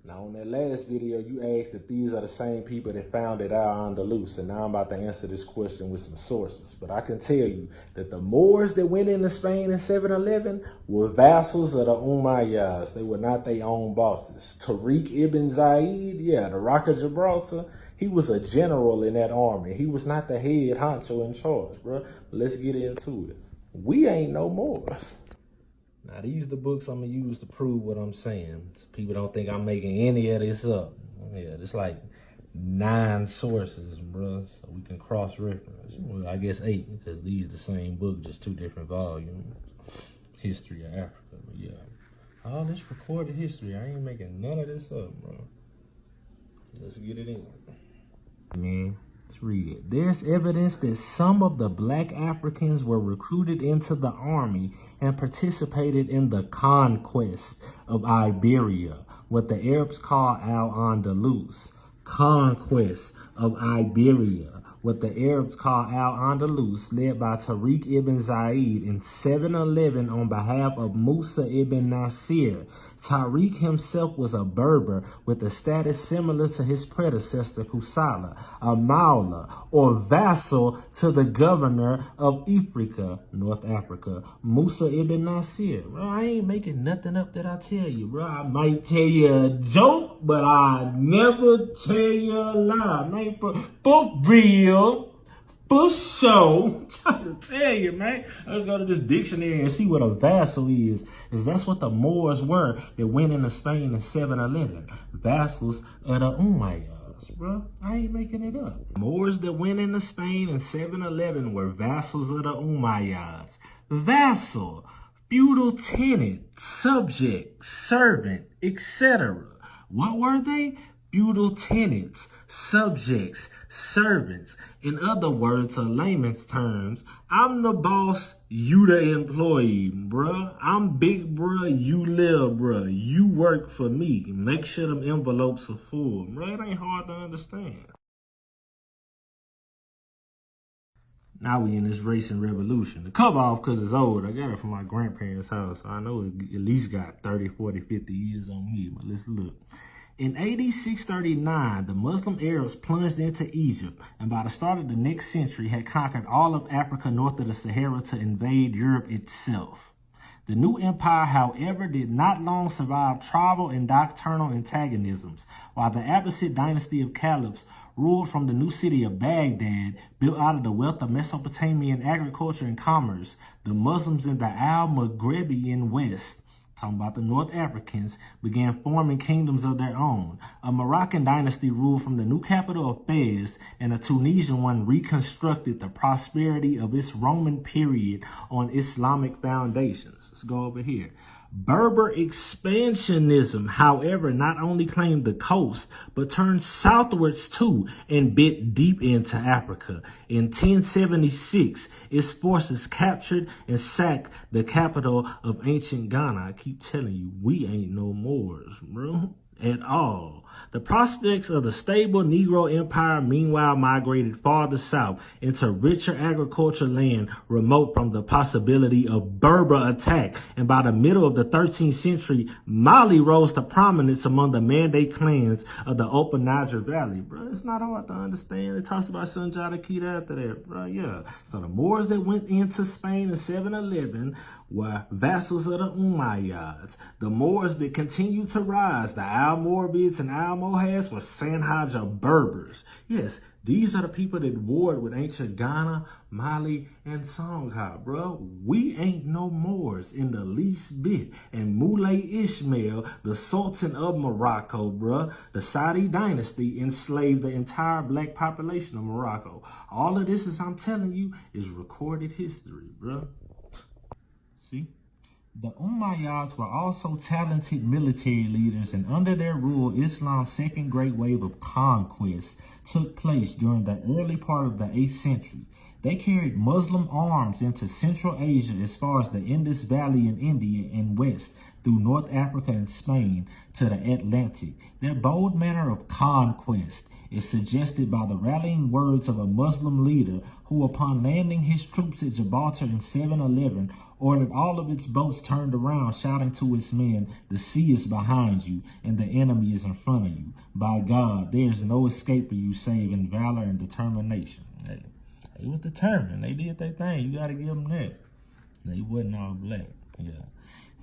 Now, on that last video, you asked if these are the same people that founded Al-Andalus, and now I'm about to answer this question with some sources. But I can tell you that the Moors that went into Spain in 711 were vassals of the Umayyads. They were not their own bosses. Tariq ibn Zayed, the Rock of Gibraltar, he was a general in that army. He was not the head honcho in charge, bro. Let's get into it. We ain't no Moors. Now, these the books I'm going to use to prove what I'm saying. So people don't think I'm making any of this up. Yeah, it's like 9 sources, bro, so we can cross-reference. Well, I guess 8, because these the same book, just 2 different volumes. History of Africa, but yeah. All this recorded history, I ain't making none of this up, bro. Let's get it in. Man. Let's read it. There's evidence that some of the black Africans were recruited into the army and participated in the conquest of Iberia, what the Arabs call Al-Andalus. Conquest of Iberia, what the Arabs call Al-Andalus, led by Tariq ibn Zayed in 711 on behalf of Musa ibn Nasir. Tariq himself was a Berber with a status similar to his predecessor Kusala, a Maula, or vassal to the governor of Ifriqa, North Africa, Musa ibn Nasir. Bro, I ain't making nothing up that I tell you, bro. I might tell you a joke, but I never tell you a lie. Man, for real. For sure, I'm trying to tell you, man. Let's go to this dictionary and see what a vassal is. That's what the Moors were that went into Spain in 711. Vassals of the Umayyads, bro. I ain't making it up. Moors that went into Spain in 711 were vassals of the Umayyads. Vassal, feudal tenant, subject, servant, etc. What were they? Feudal tenants, subjects, servants. In other words, or layman's terms, I'm the boss, you the employee, bruh. I'm big, bruh, you little, bruh. You work for me. Make sure them envelopes are full. Bruh, it ain't hard to understand. Now we in this racing revolution. The cover off because it's old. I got it from my grandparents' house. So I know it at least got 30, 40, 50 years on me, but let's look. In AD 639, the Muslim Arabs plunged into Egypt, and by the start of the next century had conquered all of Africa north of the Sahara to invade Europe itself. The new empire, however, did not long survive tribal and doctrinal antagonisms, while the Abbasid dynasty of caliphs ruled from the new city of Baghdad, built out of the wealth of Mesopotamian agriculture and commerce. The Muslims in the Al-Maghribian West, talking about the North Africans, began forming kingdoms of their own. A Moroccan dynasty ruled from the new capital of Fez, and a Tunisian one reconstructed the prosperity of its Roman period on Islamic foundations. Let's go over here. Berber expansionism, however, not only claimed the coast, but turned southwards too and bit deep into Africa. In 1076, its forces captured and sacked the capital of ancient Ghana. I keep telling you, we ain't no Moors, bro, at all. The prospects of the stable Negro Empire, meanwhile, migrated farther south into richer agriculture land remote from the possibility of Berber attack. And by the middle of the 13th century, Mali rose to prominence among the Mandate clans of the Upper Niger Valley. Bro, it's not hard to understand. It talks about Sunjata Keita after that, bro, yeah. So the Moors that went into Spain in 711 were vassals of the Umayyads. The Moors that continued to rise, the Almoravids and Almohads, were Sanhaja Berbers. Yes, these are the people that warred with ancient Ghana, Mali, and Songha, bro. We ain't no Moors in the least bit. And Moulay Ismail, the Sultan of Morocco, bro, the Saudi dynasty enslaved the entire black population of Morocco. All of this, as I'm telling you, is recorded history, bro. See? The Umayyads were also talented military leaders, and under their rule, Islam's second great wave of conquest took place during the early part of the 8th century. They carried Muslim arms into Central Asia as far as the Indus Valley in India and west through North Africa and Spain to the Atlantic. Their bold manner of conquest is suggested by the rallying words of a Muslim leader who, upon landing his troops at Gibraltar in 711, ordered all of its boats turned around, shouting to its men, "The sea is behind you, and the enemy is in front of you. By God, there is no escape for you save in valor and determination." Hey, they was determined. They did their thing. You got to give them that. They wasn't all black. Yeah.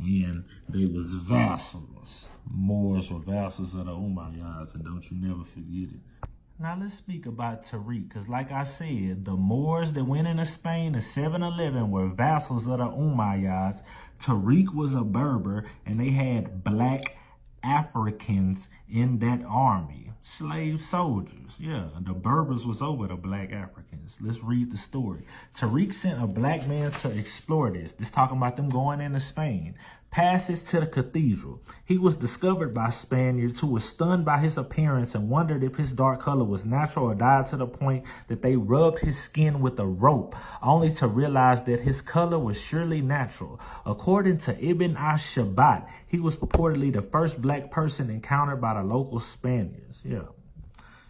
And they was vassals. Moors were vassals of the Umayyads, and don't you never forget it. Now let's speak about Tariq, because like I said, the Moors that went into Spain in 711 were vassals of the Umayyads. Tariq was a Berber, and they had black Africans in that army, slave soldiers. Yeah, the Berbers was over the black Africans. Let's read the story. Tariq sent a black man to explore this. This talking about them going into Spain. Passage to the cathedral. He was discovered by Spaniards who were stunned by his appearance and wondered if his dark color was natural or dyed to the point that they rubbed his skin with a rope, only to realize that his color was surely natural. According to Ibn Ash-Shabat, he was purportedly the first black person encountered by the local Spaniards. Yeah.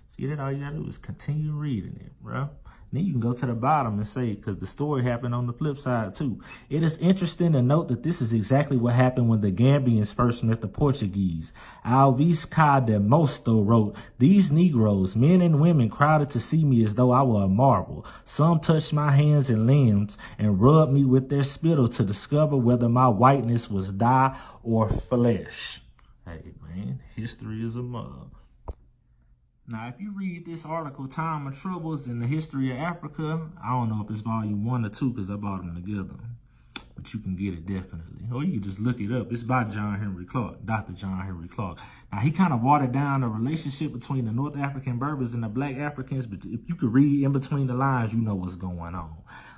See that? All you gotta do is continue reading it, bro. Then you can go to the bottom and say, because the story happened on the flip side too. It is interesting to note that this is exactly what happened when the Gambians first met the Portuguese. Alves Ca de Mosto wrote, "These Negroes, men and women, crowded to see me as though I were a marble. Some touched my hands and limbs and rubbed me with their spittle to discover whether my whiteness was dye or flesh." Hey man, history is a mug. Now, if you read this article, Time of Troubles in the History of Africa, I don't know if it's volume 1 or 2 because I bought them together, but you can get it definitely. Or you can just look it up. It's by John Henry Clark, Dr. John Henry Clark. Now, he kind of watered down the relationship between the North African Berbers and the Black Africans, but if you could read in between the lines, you know what's going on.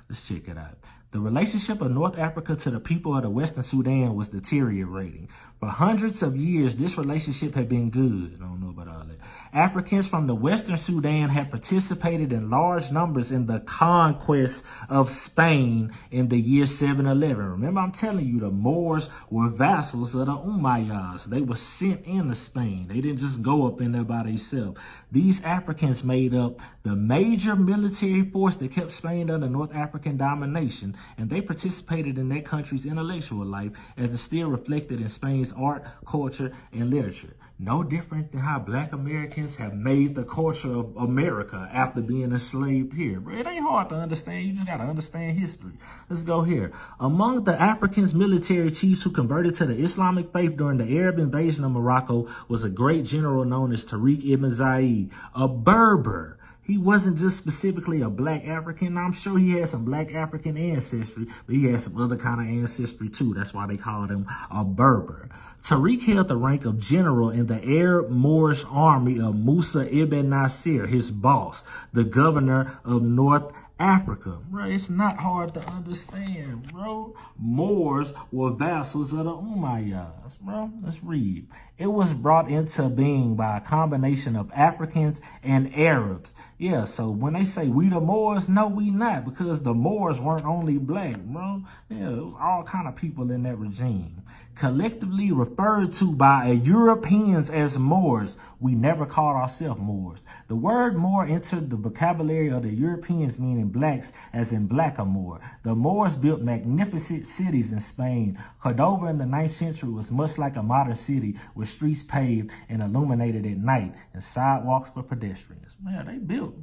Let's check it out. The relationship of North Africa to the people of the Western Sudan was deteriorating. For hundreds of years, this relationship had been good. I don't know about all that. Africans from the Western Sudan had participated in large numbers in the conquest of Spain in the year 711. Remember, I'm telling you, the Moors were vassals of the Umayyads. They were sent into Spain. They didn't just go up in there by themselves. These Africans made up the major military force that kept Spain under North African domination, and they participated in that country's intellectual life as is still reflected in Spain's art, culture, and literature. No different than how Black Americans have made the culture of America after being enslaved here. Bro, it ain't hard to understand. You just got to understand history. Let's go here. Among the Africans' military chiefs who converted to the Islamic faith during the Arab invasion of Morocco was a great general known as Tariq ibn Ziyad, a Berber. He wasn't just specifically a black African. I'm sure he had some black African ancestry, but he had some other kind of ancestry too. That's why they called him a Berber. Tariq held the rank of general in the Arab Moorish army of Musa ibn Nasir, his boss, the governor of North Africa. Bro, it's not hard to understand, bro. Moors were vassals of the Umayyads, bro. Let's read. It was brought into being by a combination of Africans and Arabs. Yeah, so when they say we the Moors, no, we not, because the Moors weren't only black, bro. Yeah, it was all kind of people in that regime. Collectively referred to by Europeans as Moors, we never called ourselves Moors. The word Moor entered the vocabulary of the Europeans, meaning blacks, as in blackamoor. The Moors built magnificent cities in Spain. Cordoba in the 9th century was much like a modern city with streets paved and illuminated at night and sidewalks for pedestrians. Man, they built.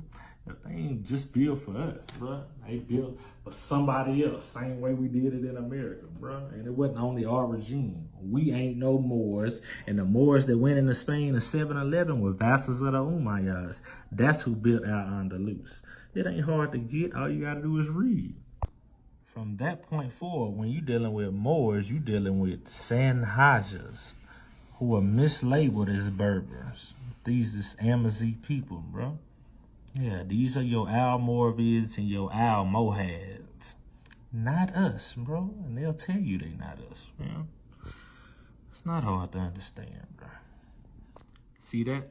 They ain't just built for us, bro. They built for somebody else, same way we did it in America, bro. And it wasn't only our regime. We ain't no Moors, and the Moors that went into Spain in 711 were vassals of the Umayyads. That's who built Al-Andalus. It ain't hard to get. All you gotta do is read. From that point forward, when you're dealing with Moors, you're dealing with Sanhajas, who are mislabeled as Berbers. These is Amazigh people, bro. Yeah, these are your Almoravids and your Almohads. Not us, bro. And they'll tell you they not us, bro. It's not hard to understand, bro. See that?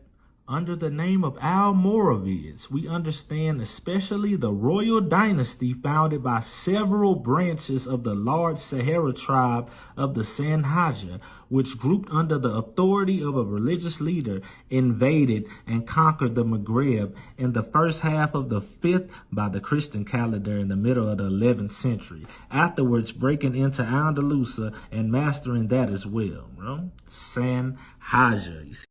Under the name of Almoravids, we understand especially the royal dynasty founded by several branches of the large Sahara tribe of the Sanhaja, which, grouped under the authority of a religious leader, invaded and conquered the Maghreb in the first half of the 5th by the Christian calendar in the middle of the 11th century, afterwards breaking into Andalusia and mastering that as well. Sanhaja.